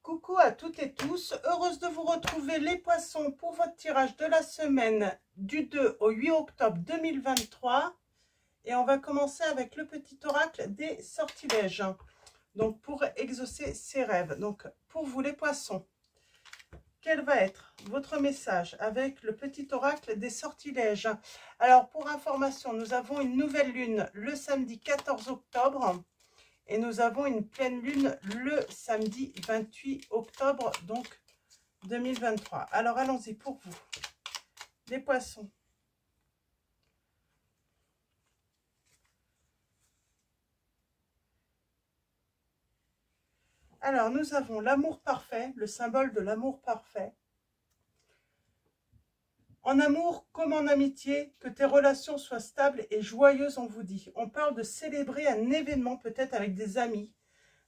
Coucou à toutes et tous, heureuse de vous retrouver les poissons pour votre tirage de la semaine du 2 au 8 octobre 2023. Et on va commencer avec le petit oracle des sortilèges. Donc pour exaucer ses rêves. Donc pour vous les poissons, quel va être votre message avec le petit oracle des sortilèges? Alors pour information, nous avons une nouvelle lune le samedi 14 octobre. Et nous avons une pleine lune le samedi 28 octobre, donc 2023. Alors, allons-y pour vous. Les poissons. Alors, nous avons l'amour parfait, le symbole de l'amour parfait. En amour comme en amitié, que tes relations soient stables et joyeuses, on vous dit. On parle de célébrer un événement, peut-être avec des amis,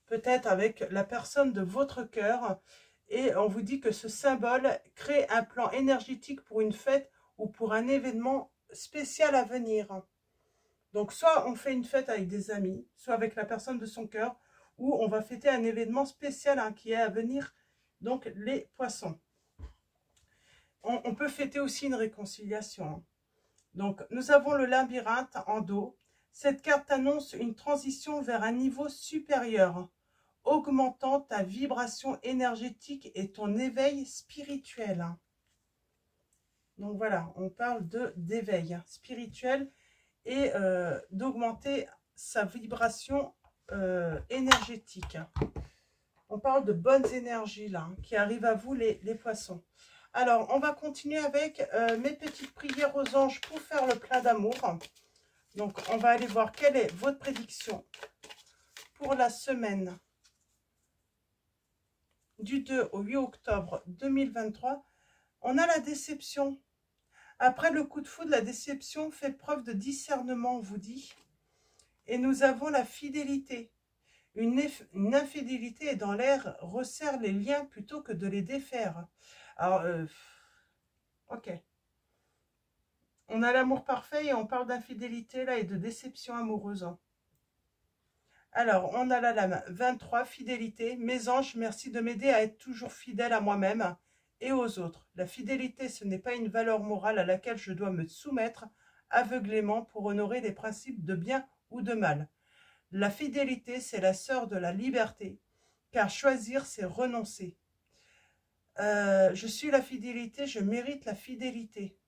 peut-être avec la personne de votre cœur. Et on vous dit que ce symbole crée un plan énergétique pour une fête ou pour un événement spécial à venir. Donc soit on fait une fête avec des amis, soit avec la personne de son cœur, ou on va fêter un événement spécial qui est à venir, donc les poissons. On peut fêter aussi une réconciliation. Donc nous avons le labyrinthe en dos. Cette carte annonce une transition vers un niveau supérieur, augmentant ta vibration énergétique et ton éveil spirituel. Donc voilà, on parle d'éveil spirituel et d'augmenter sa vibration énergétique. On parle de bonnes énergies là, qui arrivent à vous les poissons. Alors, on va continuer avec mes petites prières aux anges pour faire le plein d'amour. Donc, on va aller voir quelle est votre prédiction pour la semaine du 2 au 8 octobre 2023. On a la déception. Après le coup de foudre, la déception fait preuve de discernement, on vous dit. Et nous avons la fidélité. Une infidélité est dans l'air, resserre les liens plutôt que de les défaire. Alors, ok. On a l'amour parfait et on parle d'infidélité là et de déception amoureuse. Alors, on a la lame 23, fidélité. Mes anges, merci de m'aider à être toujours fidèle à moi-même et aux autres. La fidélité, ce n'est pas une valeur morale à laquelle je dois me soumettre aveuglément pour honorer les principes de bien ou de mal. La fidélité, c'est la sœur de la liberté, car choisir, c'est renoncer. Je suis la fidélité, je mérite la fidélité.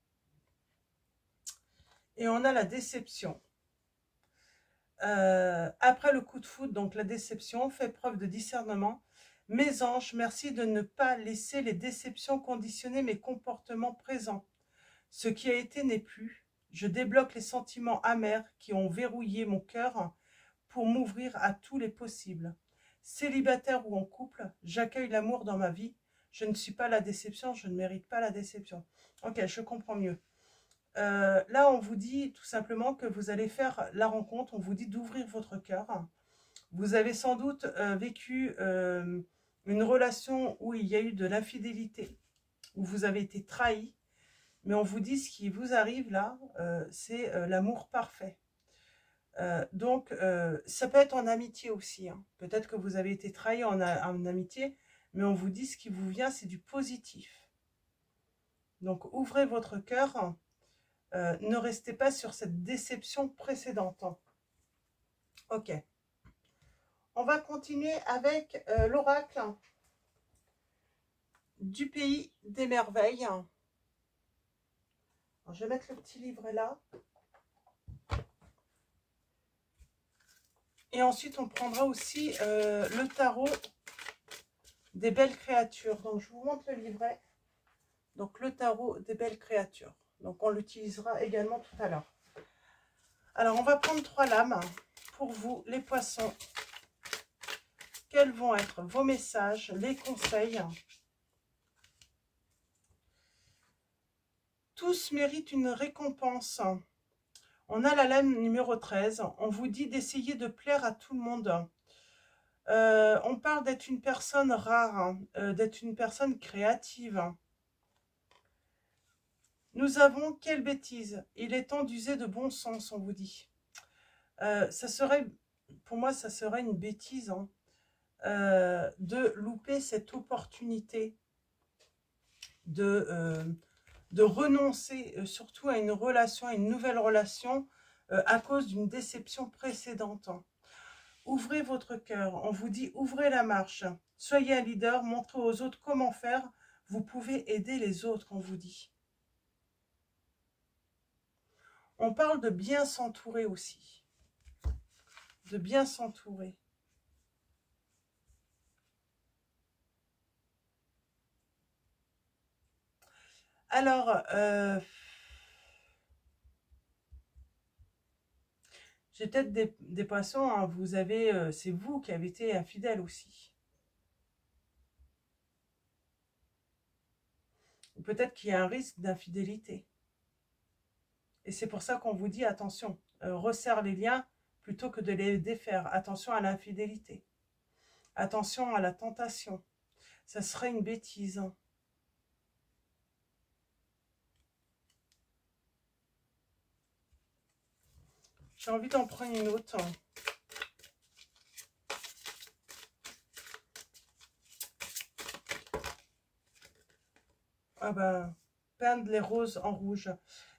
Et on a la déception. Après le coup de foudre, donc la déception, fait preuve de discernement. Mes anges, merci de ne pas laisser les déceptions conditionner mes comportements présents. Ce qui a été n'est plus. Je débloque les sentiments amers qui ont verrouillé mon cœur pour m'ouvrir à tous les possibles. Célibataire ou en couple, j'accueille l'amour dans ma vie. Je ne suis pas la déception, je ne mérite pas la déception. Ok, je comprends mieux. Là, on vous dit tout simplement que vous allez faire la rencontre. On vous dit d'ouvrir votre cœur. Vous avez sans doute vécu une relation où il y a eu de l'infidélité, où vous avez été trahi. Mais on vous dit ce qui vous arrive là, c'est l'amour parfait. Donc, ça peut être en amitié aussi. Peut-être que vous avez été trahi en amitié, mais on vous dit ce qui vous vient, c'est du positif. Donc, ouvrez votre cœur. Ne restez pas sur cette déception précédente. Ok. On va continuer avec l'oracle du pays des merveilles. Alors, je vais mettre le petit livret là. Et ensuite, on prendra aussi le tarot des belles créatures. Donc, je vous montre le livret. Donc, le tarot des belles créatures. Donc, on l'utilisera également tout à l'heure. Alors, on va prendre 3 lames pour vous, les poissons. Quels vont être vos messages, les conseils? Tous méritent une récompense. On a la lame numéro 13. On vous dit d'essayer de plaire à tout le monde. On parle d'être une personne rare, d'être une personne créative. Nous avons, quelle bêtise, il est temps d'user de bon sens, on vous dit. Ça serait, pour moi, ça serait une bêtise de louper cette opportunité de renoncer surtout à une relation, à une nouvelle relation à cause d'une déception précédente. Ouvrez votre cœur, on vous dit ouvrez la marche, soyez un leader, montrez aux autres comment faire, vous pouvez aider les autres, on vous dit. On parle de bien s'entourer aussi, de bien s'entourer. Alors, j'ai peut-être des poissons, hein, vous avez, c'est vous qui avez été infidèle aussi. Ou peut-être qu'il y a un risque d'infidélité. Et c'est pour ça qu'on vous dit, attention, resserre les liens plutôt que de les défaire. Attention à l'infidélité. Attention à la tentation. Ça serait une bêtise. Hein. J'ai envie d'en prendre une autre. Ah ben, peindre les roses en rouge.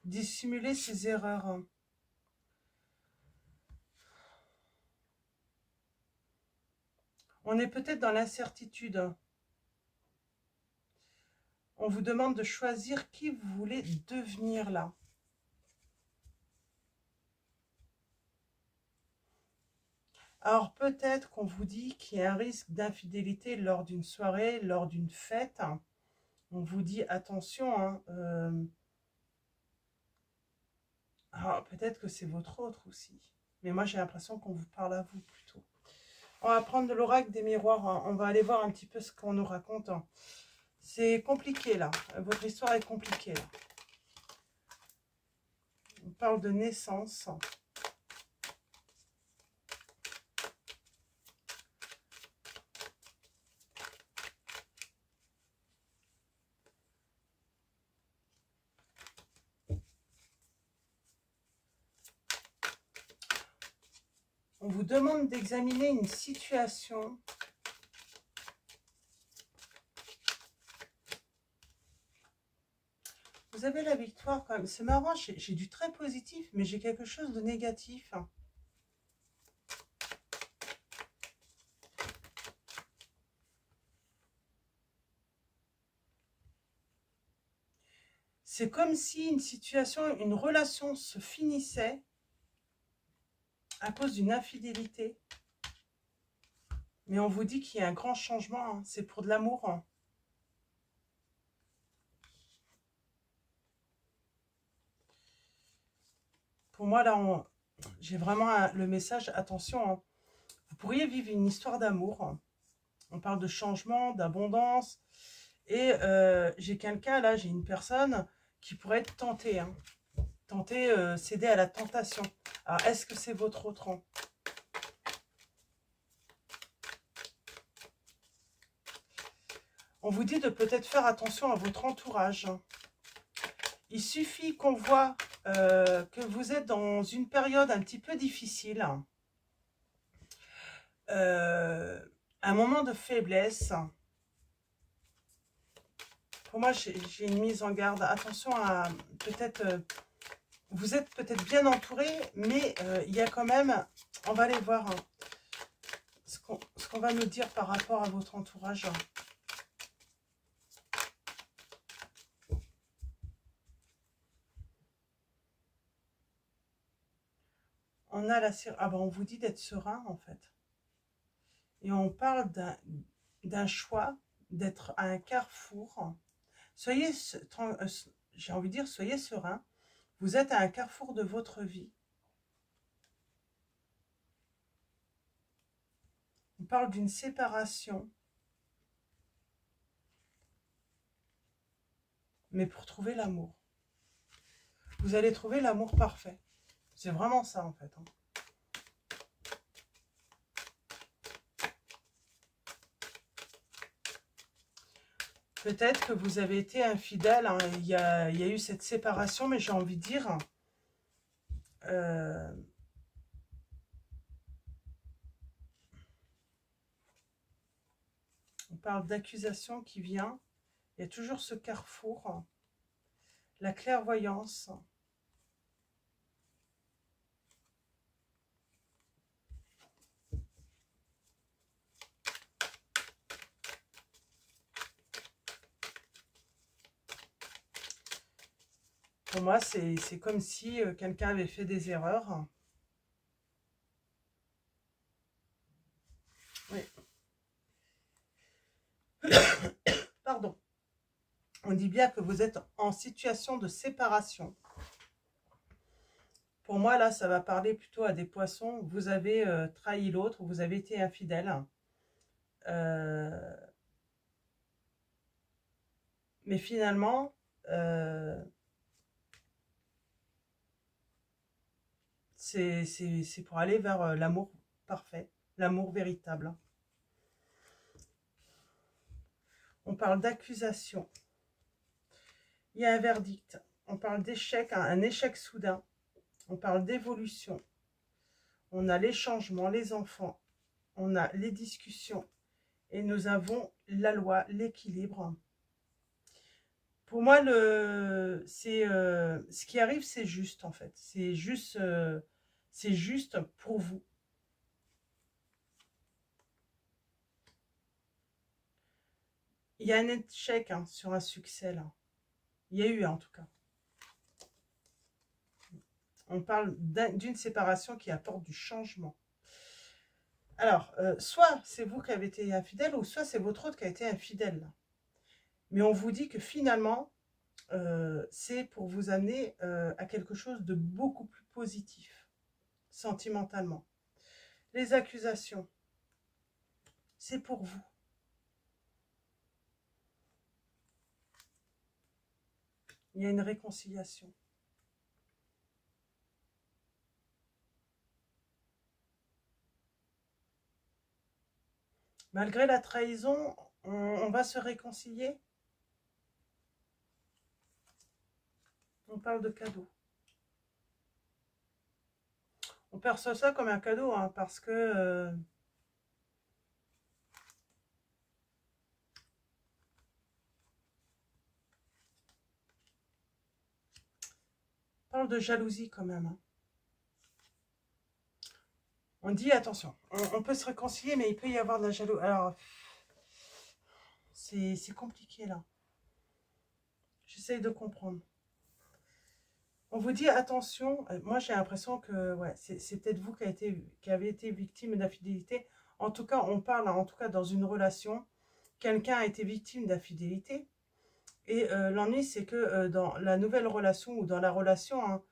Dissimuler ses erreurs. On est peut-être dans l'incertitude. On vous demande de choisir qui vous voulez devenir là. Alors peut-être qu'on vous dit qu'il y a un risque d'infidélité lors d'une soirée, lors d'une fête. On vous dit attention. Hein, alors peut-être que c'est votre autre aussi. Mais moi j'ai l'impression qu'on vous parle à vous plutôt. On va prendre de l'oracle des miroirs. Hein. On va aller voir un petit peu ce qu'on nous raconte. Hein. C'est compliqué là. Votre histoire est compliquée là. On parle de naissance. On vous demande d'examiner une situation. Vous avez la victoire quand même. C'est marrant, j'ai du très positif, mais j'ai quelque chose de négatif. C'est comme si une situation, une relation se finissait à cause d'une infidélité. Mais on vous dit qu'il y a un grand changement. Hein. C'est pour de l'amour. Hein. Pour moi, là, j'ai vraiment le message, attention, hein. Vous pourriez vivre une histoire d'amour. Hein. On parle de changement, d'abondance. Et j'ai quelqu'un, là, j'ai une personne qui pourrait être tentée. Hein. Tentée, céder à la tentation. Alors, est-ce que c'est votre autre? Hein? On vous dit de peut-être faire attention à votre entourage. Il suffit qu'on voit que vous êtes dans une période un petit peu difficile. Un moment de faiblesse. Pour moi, j'ai une mise en garde. Attention à peut-être... vous êtes peut-être bien entouré, mais il y a quand même... On va aller voir hein, ce qu'on va nous dire par rapport à votre entourage. On a la... Ah ben, on vous dit d'être serein, en fait. Et on parle d'un choix, d'être à un carrefour. Soyez, j'ai envie de dire, soyez serein. Vous êtes à un carrefour de votre vie. On parle d'une séparation. Mais pour trouver l'amour. Vous allez trouver l'amour parfait. C'est vraiment ça, en fait. Hein. Peut-être que vous avez été infidèle. Hein. Il y a eu cette séparation, mais j'ai envie de dire... On parle d'accusation qui vient. Il y a toujours ce carrefour. La clairvoyance. Pour moi, c'est comme si quelqu'un avait fait des erreurs. Oui. Pardon. On dit bien que vous êtes en situation de séparation. Pour moi, là, ça va parler plutôt à des poissons. Vous avez trahi l'autre, vous avez été infidèle. Mais finalement, c'est pour aller vers l'amour parfait, l'amour véritable. On parle d'accusation. Il y a un verdict. On parle d'échec, un échec soudain. On parle d'évolution. On a les changements, les enfants. On a les discussions. Et nous avons la loi, l'équilibre. Pour moi, ce qui arrive, c'est juste, en fait. C'est juste pour vous. Il y a un échec sur un succès, là. Il y a eu, en tout cas. On parle d'une séparation qui apporte du changement. Alors, soit c'est vous qui avez été infidèle, ou soit c'est votre autre qui a été infidèle. Là. Mais on vous dit que finalement, c'est pour vous amener à quelque chose de beaucoup plus positif, sentimentalement. Les accusations, c'est pour vous. Il y a une réconciliation. Malgré la trahison, on va se réconcilier. On parle de cadeau. On perçoit ça comme un cadeau, hein, parce que... on parle de jalousie quand même. Hein. On dit, attention, on peut se réconcilier, mais il peut y avoir de la jalousie. Alors, c'est compliqué, là. J'essaye de comprendre. On vous dit, attention, moi j'ai l'impression que ouais, c'est peut-être vous qui avez été victime d'infidélité. En tout cas, on parle, en tout cas dans une relation, quelqu'un a été victime d'infidélité. Et l'ennui, c'est que dans la nouvelle relation ou dans la relation, hein,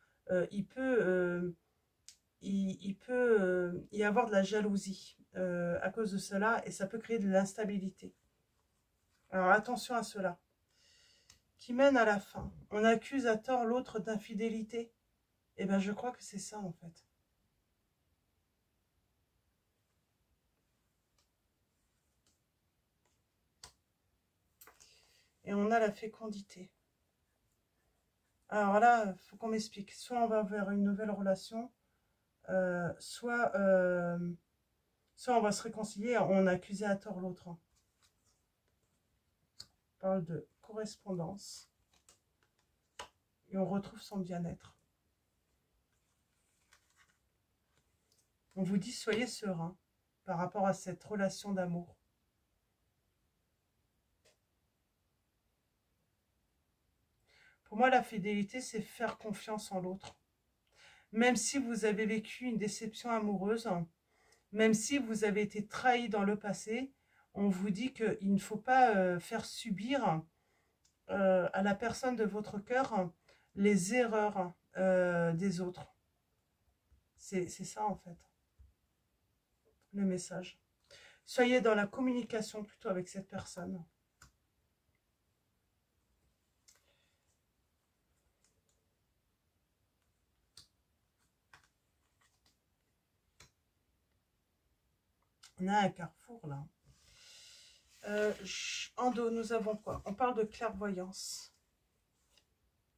il peut y avoir de la jalousie à cause de cela et ça peut créer de l'instabilité. Alors attention à cela. Qui mène à la fin. On accuse à tort l'autre d'infidélité. Eh bien, je crois que c'est ça, en fait. Et on a la fécondité. Alors là, il faut qu'on m'explique. Soit on va vers une nouvelle relation, soit on va se réconcilier, on a accusé à tort l'autre. On parle de correspondance. Et on retrouve son bien-être. On vous dit, soyez serein par rapport à cette relation d'amour. Pour moi, la fidélité, c'est faire confiance en l'autre. Même si vous avez vécu une déception amoureuse, même si vous avez été trahi dans le passé, on vous dit qu'il ne faut pas faire subir à la personne de votre cœur les erreurs des autres. C'est ça en fait, le message. Soyez dans la communication plutôt avec cette personne. On a un carrefour là. En dos, nous avons quoi? On parle de clairvoyance,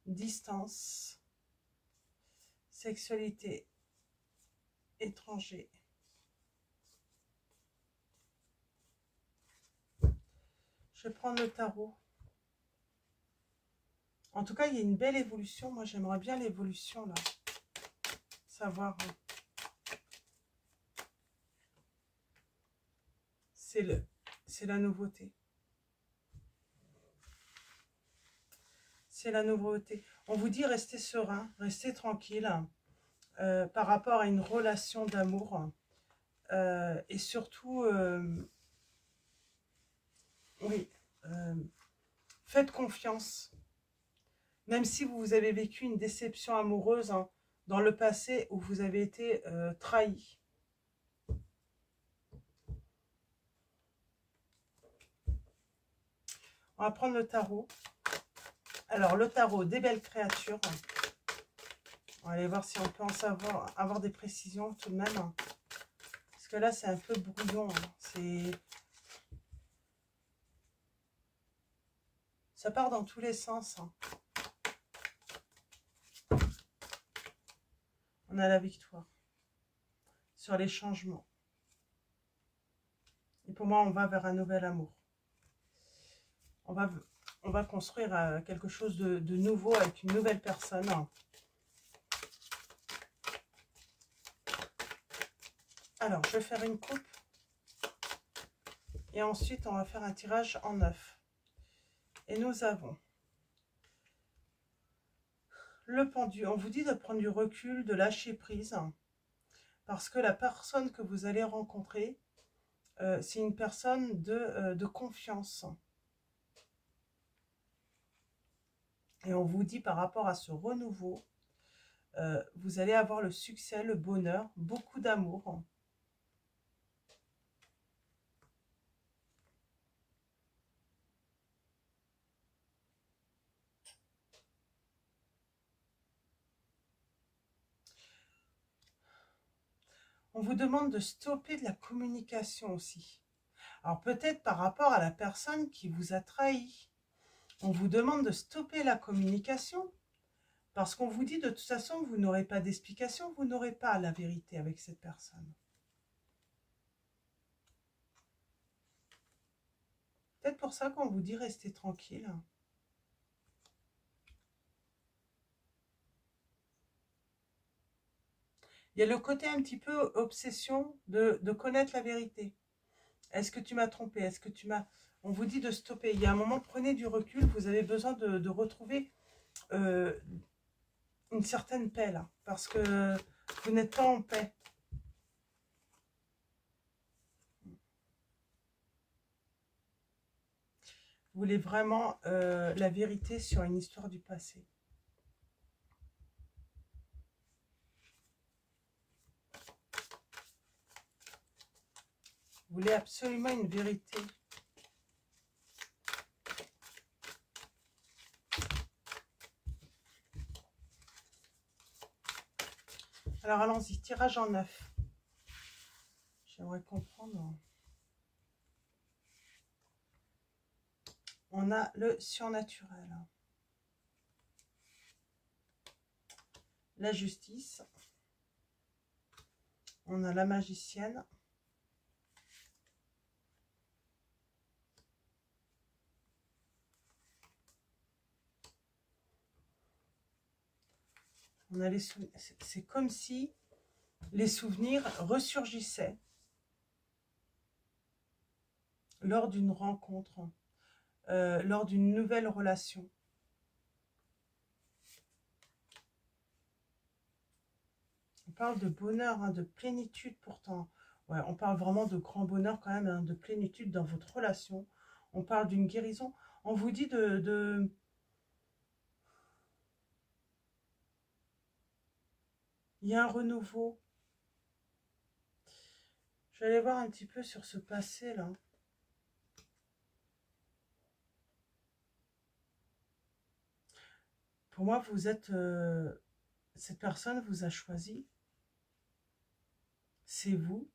distance, sexualité, étranger. Je vais prendre le tarot. En tout cas, il y a une belle évolution. Moi, j'aimerais bien l'évolution, là. Savoir. C'est la nouveauté. C'est la nouveauté. On vous dit restez serein, restez tranquille par rapport à une relation d'amour. Et surtout, oui, faites confiance. Même si vous avez vécu une déception amoureuse dans le passé où vous avez été trahi. On va prendre le tarot. Alors, le tarot des belles créatures. On va aller voir si on peut en avoir des précisions tout de même. Parce que là, c'est un peu brouillon. Ça part dans tous les sens. On a la victoire sur les changements. Et pour moi, on va vers un nouvel amour. On va construire quelque chose de nouveau avec une nouvelle personne. Alors, je vais faire une coupe. Et ensuite, on va faire un tirage en 9. Et nous avons le pendu. On vous dit de prendre du recul, de lâcher prise. Parce que la personne que vous allez rencontrer, c'est une personne de confiance. Et on vous dit par rapport à ce renouveau, vous allez avoir le succès, le bonheur, beaucoup d'amour. On vous demande de stopper de la communication aussi. Alors peut-être par rapport à la personne qui vous a trahi. On vous demande de stopper la communication parce qu'on vous dit de toute façon, vous n'aurez pas d'explication, vous n'aurez pas la vérité avec cette personne. Peut-être pour ça qu'on vous dit restez tranquille. Il y a le côté un petit peu obsession de connaître la vérité. Est-ce que tu m'as trompé? Est-ce que tu m'as... On vous dit de stopper. Il y a un moment, prenez du recul. Vous avez besoin de retrouver une certaine paix là. Parce que vous n'êtes pas en paix. Vous voulez vraiment la vérité sur une histoire du passé. Vous voulez absolument une vérité. Alors allons-y, tirage en 9. J'aimerais comprendre. On a le surnaturel. La justice. On a la magicienne. On a les souvenirs. C'est comme si les souvenirs ressurgissaient lors d'une rencontre, lors d'une nouvelle relation. On parle de bonheur, hein, de plénitude pourtant. Ouais, on parle vraiment de grand bonheur quand même, hein, de plénitude dans votre relation. On parle d'une guérison. On vous dit Il y a un renouveau. Je vais aller voir un petit peu sur ce passé là. Pour moi, vous êtes... cette personne vous a choisi. C'est vous.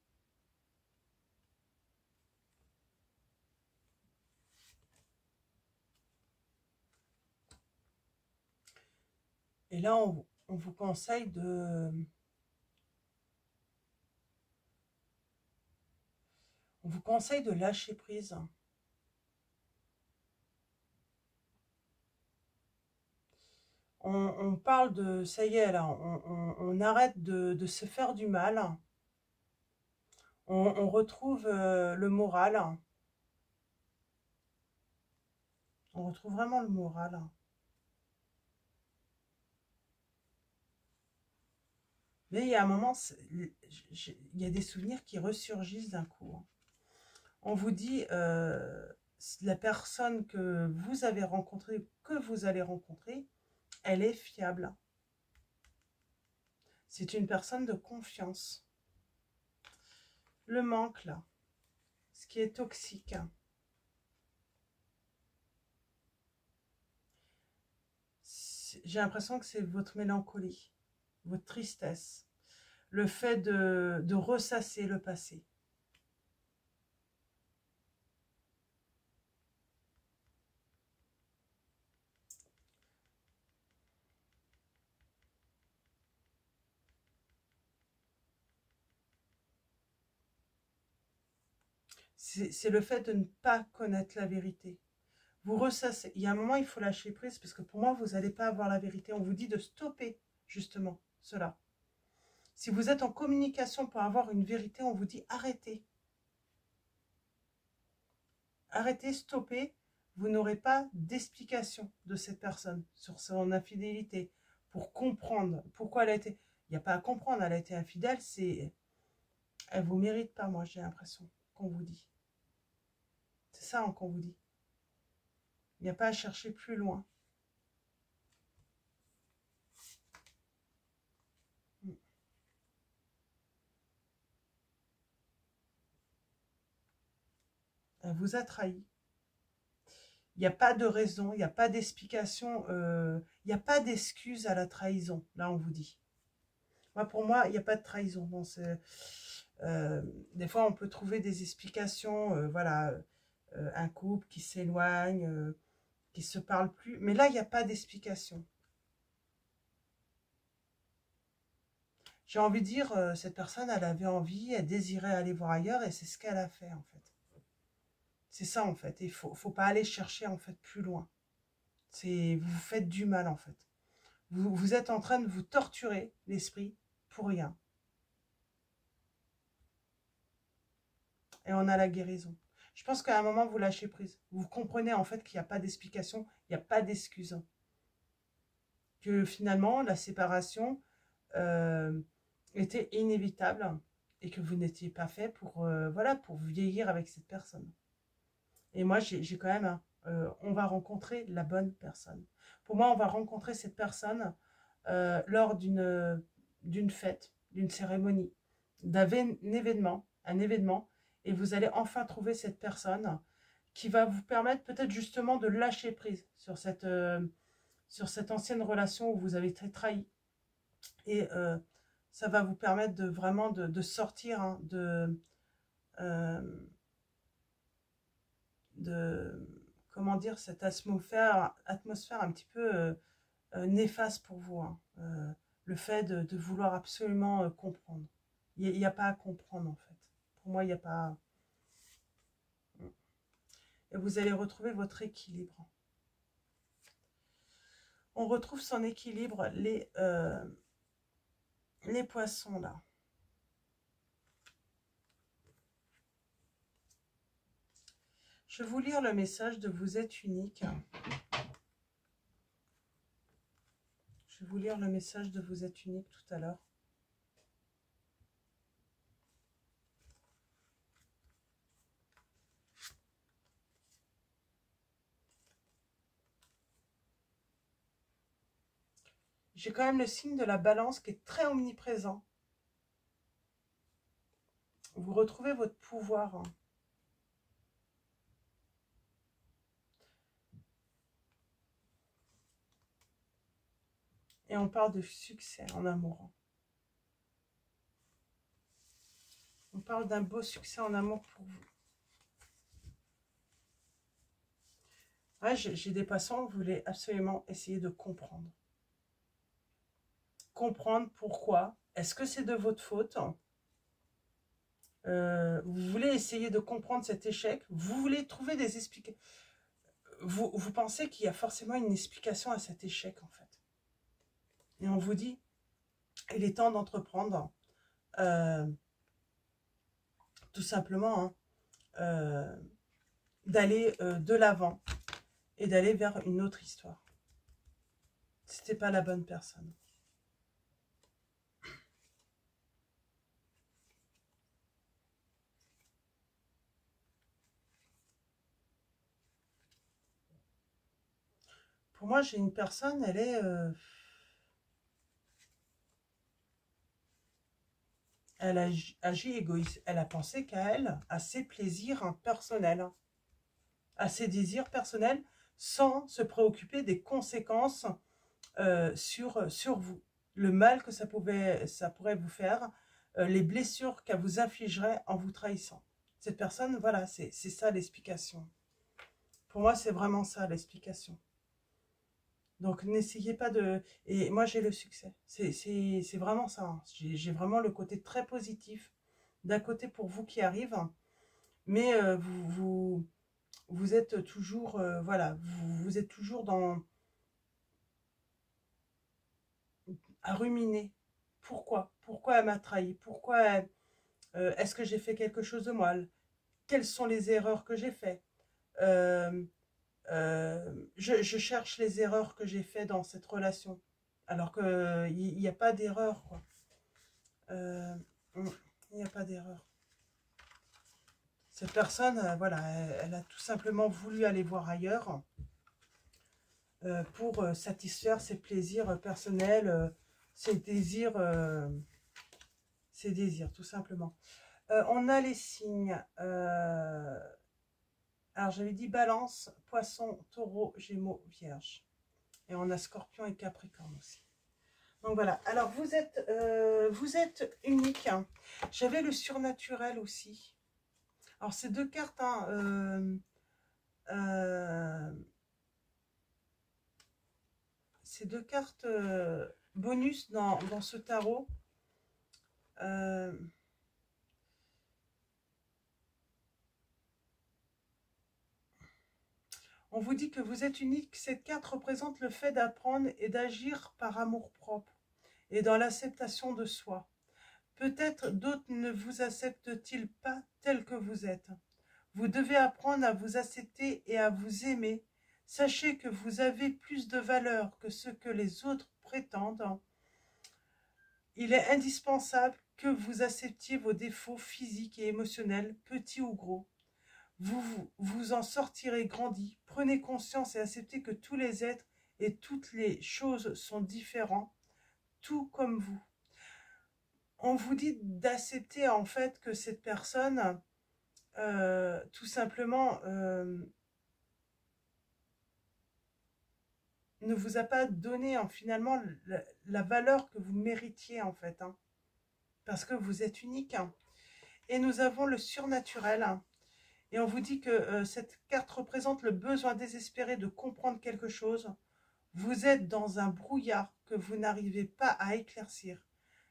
Et là, on vous conseille de... On vous conseille de lâcher prise. On parle de, ça y est, là, on arrête de se faire du mal. On retrouve le moral. On retrouve vraiment le moral. Mais il y a un moment, il y a des souvenirs qui ressurgissent d'un coup. On vous dit, la personne que vous avez rencontrée, que vous allez rencontrer, elle est fiable. C'est une personne de confiance. Le manque, là, ce qui est toxique. J'ai l'impression que c'est votre mélancolie, votre tristesse, le fait de ressasser le passé. C'est le fait de ne pas connaître la vérité. Vous ressassez. Il y a un moment, il faut lâcher prise parce que pour moi, vous n'allez pas avoir la vérité. On vous dit de stopper, justement, cela. Si vous êtes en communication pour avoir une vérité, on vous dit arrêtez. Arrêtez, stoppez. Vous n'aurez pas d'explication de cette personne sur son infidélité pour comprendre pourquoi elle a été... Il n'y a pas à comprendre, elle a été infidèle, c'est... Elle vous mérite pas, moi, j'ai l'impression qu'on vous dit. C'est ça qu'on vous dit. Il n'y a pas à chercher plus loin. Elle vous a trahi. Il n'y a pas de raison, il n'y a pas d'explication, il n'y a pas d'excuse à la trahison. Là, on vous dit. Pour moi, il n'y a pas de trahison. Bon, des fois, on peut trouver des explications. Voilà, un couple qui s'éloigne, qui ne se parle plus. Mais là, il n'y a pas d'explication. J'ai envie de dire, cette personne, elle avait envie, elle désirait aller voir ailleurs et c'est ce qu'elle a fait, en fait. C'est ça, en fait. Il faut pas aller chercher, en fait, plus loin. Vous vous faites du mal, en fait. Vous êtes en train de vous torturer l'esprit pour rien. Et on a la guérison. Je pense qu'à un moment, vous lâchez prise. Vous comprenez, en fait, qu'il n'y a pas d'explication, il n'y a pas d'excuse. Que finalement, la séparation était inévitable et que vous n'étiez pas fait pour, voilà, pour vieillir avec cette personne. Et moi, j'ai quand même, on va rencontrer la bonne personne. Pour moi, on va rencontrer cette personne lors d'une fête, d'une cérémonie, d'un événement, et vous allez enfin trouver cette personne qui va vous permettre peut-être justement de lâcher prise sur cette ancienne relation où vous avez été trahi. Et ça va vous permettre de vraiment de sortir hein, de comment dire, cette atmosphère un petit peu néfaste pour vous. Hein. Le fait de vouloir absolument comprendre. Il n'y a pas à comprendre en fait. Pour moi, il n'y a pas... Et vous allez retrouver votre équilibre. On retrouve son équilibre, les poissons là. Je vais vous lire le message de vous êtes unique. Je vais vous lire le message de vous êtes unique tout à l'heure. J'ai quand même le signe de la balance qui est très omniprésent. Vous retrouvez votre pouvoir. Hein. Et on parle de succès en amour. On parle d'un beau succès en amour pour vous. Ouais, j'ai des poissons, vous voulez absolument essayer de comprendre. Comprendre pourquoi. Est-ce que c'est de votre faute? Vous voulez essayer de comprendre cet échec. Vous voulez trouver des explications. Vous pensez qu'il y a forcément une explication à cet échec, en fait. Et on vous dit, il est temps d'entreprendre, tout simplement, hein, d'aller de l'avant et d'aller vers une autre histoire. C'était pas la bonne personne. Pour moi, j'ai une personne, elle est... elle agit égoïste. Elle a pensé qu'à elle, à ses plaisirs personnels, à ses désirs personnels, sans se préoccuper des conséquences sur vous. Le mal que ça pourrait vous faire, les blessures qu'elle vous infligerait en vous trahissant. Cette personne, voilà, c'est ça l'explication. Pour moi, c'est vraiment ça l'explication. Donc, n'essayez pas de... Et moi, j'ai le succès. C'est vraiment ça. Hein. J'ai vraiment le côté très positif d'un côté pour vous qui arrive. Mais vous êtes toujours... voilà, vous êtes toujours dans... à ruminer. Pourquoi? Pourquoi elle m'a trahi? Pourquoi est-ce que j'ai fait quelque chose de mal? Quelles sont les erreurs que j'ai faites? Je cherche les erreurs que j'ai faites dans cette relation. Alors qu'il n'y a pas d'erreur, quoi. Il n'y a pas d'erreur. Cette personne, voilà, elle a tout simplement voulu aller voir ailleurs pour satisfaire ses plaisirs personnels, ses désirs, tout simplement. On a les signes. Alors, j'avais dit Balance, Poisson, Taureau, Gémeaux, Vierge. Et on a Scorpion et Capricorne aussi. Donc voilà. Alors, vous êtes unique. Hein. J'avais le surnaturel aussi. Alors, ces deux cartes, hein, ces deux cartes bonus dans ce tarot. On vous dit que vous êtes unique. Cette carte représente le fait d'apprendre et d'agir par amour-propre et dans l'acceptation de soi. Peut-être d'autres ne vous acceptent-ils pas tel que vous êtes. Vous devez apprendre à vous accepter et à vous aimer. Sachez que vous avez plus de valeur que ce que les autres prétendent. Il est indispensable que vous acceptiez vos défauts physiques et émotionnels, petits ou gros. Vous en sortirez grandi. Prenez conscience et acceptez que tous les êtres et toutes les choses sont différents, tout comme vous. On vous dit d'accepter en fait que cette personne, tout simplement, ne vous a pas donné finalement la valeur que vous méritiez en fait. Hein, parce que vous êtes unique. Hein. Et nous avons le surnaturel. Hein, et on vous dit que cette carte représente le besoin désespéré de comprendre quelque chose. Vous êtes dans un brouillard que vous n'arrivez pas à éclaircir.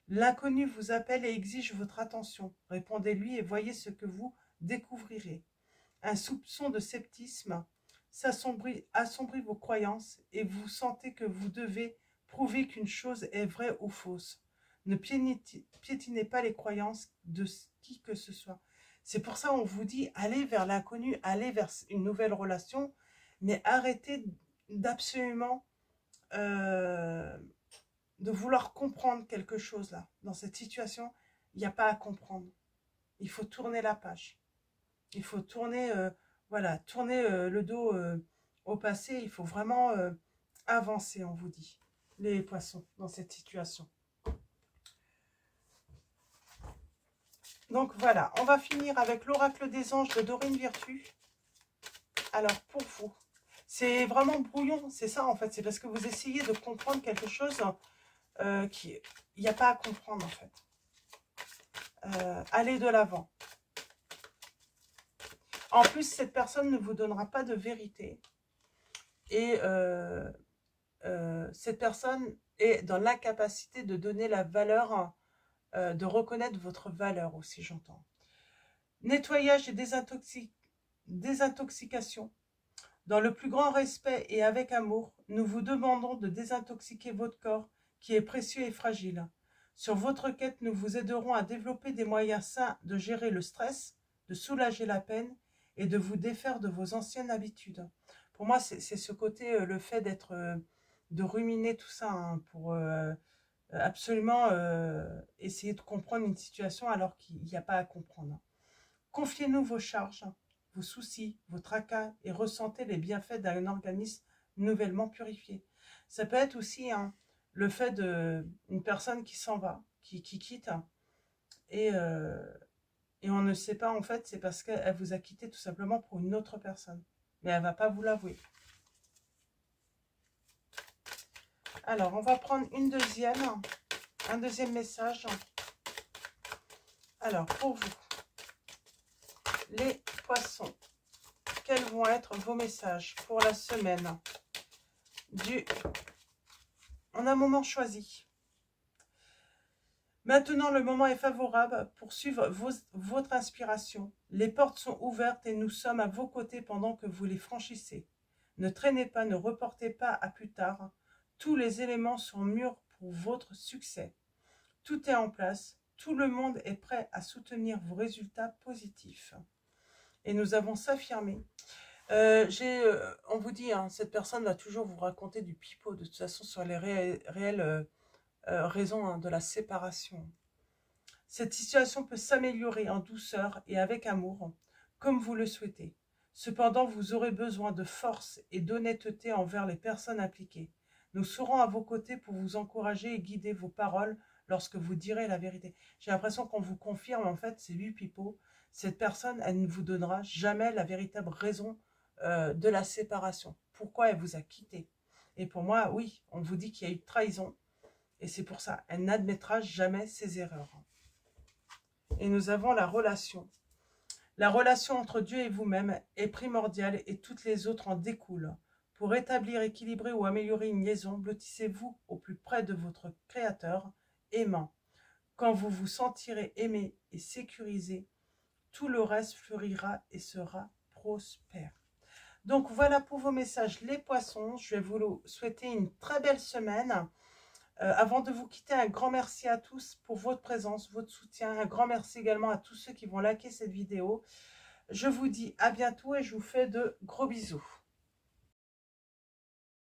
L'inconnu vous appelle et exige votre attention. Répondez-lui et voyez ce que vous découvrirez. Un soupçon de sceptisme assombrit vos croyances et vous sentez que vous devez prouver qu'une chose est vraie ou fausse. Ne piétinez pas les croyances de qui que ce soit. C'est pour ça qu'on vous dit, allez vers l'inconnu, allez vers une nouvelle relation, mais arrêtez d'absolument de vouloir comprendre quelque chose là. Dans cette situation, il n'y a pas à comprendre. Il faut tourner la page. Il faut tourner, voilà, tourner le dos au passé. Il faut vraiment avancer, on vous dit, les poissons, dans cette situation. Donc voilà, on va finir avec l'oracle des anges de Dorine Virtue. Alors pour vous, c'est vraiment brouillon, c'est ça en fait. C'est parce que vous essayez de comprendre quelque chose il n'y a pas à comprendre en fait. Allez de l'avant. En plus, cette personne ne vous donnera pas de vérité. Et cette personne est dans l'incapacité de donner la valeur, de reconnaître votre valeur aussi, j'entends. Nettoyage et désintoxication. Dans le plus grand respect et avec amour, nous vous demandons de désintoxiquer votre corps qui est précieux et fragile. Sur votre quête, nous vous aiderons à développer des moyens sains de gérer le stress, de soulager la peine et de vous défaire de vos anciennes habitudes. Pour moi, c'est ce côté, le fait de ruminer tout ça, hein, pour absolument essayer de comprendre une situation alors qu'il n'y a pas à comprendre. Confiez-nous vos charges, vos soucis, vos tracas et ressentez les bienfaits d'un organisme nouvellement purifié. Ça peut être aussi, hein, le fait d'une personne qui s'en va, qui quitte, et on ne sait pas, en fait, c'est parce qu'elle vous a quitté tout simplement pour une autre personne. Mais elle ne va pas vous l'avouer. Alors, on va prendre un deuxième message. Alors, pour vous, les poissons, quels vont être vos messages pour la semaine On a un moment choisi. Maintenant, le moment est favorable pour suivre votre inspiration. Les portes sont ouvertes et nous sommes à vos côtés pendant que vous les franchissez. Ne traînez pas, ne reportez pas à plus tard. Tous les éléments sont mûrs pour votre succès. Tout est en place. Tout le monde est prêt à soutenir vos résultats positifs. Et nous avons s'affirmer. On vous dit, hein, cette personne va toujours vous raconter du pipeau, de toute façon, sur les réelles raisons, hein, de la séparation. Cette situation peut s'améliorer en douceur et avec amour, comme vous le souhaitez. Cependant, vous aurez besoin de force et d'honnêteté envers les personnes impliquées. Nous serons à vos côtés pour vous encourager et guider vos paroles lorsque vous direz la vérité. J'ai l'impression qu'on vous confirme, en fait, c'est lui, pipeau. Cette personne, elle ne vous donnera jamais la véritable raison de la séparation. Pourquoi elle vous a quitté? Et pour moi, oui, on vous dit qu'il y a eu trahison. Et c'est pour ça, elle n'admettra jamais ses erreurs. Et nous avons la relation. La relation entre Dieu et vous-même est primordiale et toutes les autres en découlent. Pour établir, équilibrer ou améliorer une liaison, blottissez-vous au plus près de votre Créateur, aimant. Quand vous vous sentirez aimé et sécurisé, tout le reste fleurira et sera prospère. Donc voilà pour vos messages les poissons. Je vais vous souhaiter une très belle semaine. Avant de vous quitter, un grand merci à tous pour votre présence, votre soutien. Un grand merci également à tous ceux qui vont liker cette vidéo. Je vous dis à bientôt et je vous fais de gros bisous.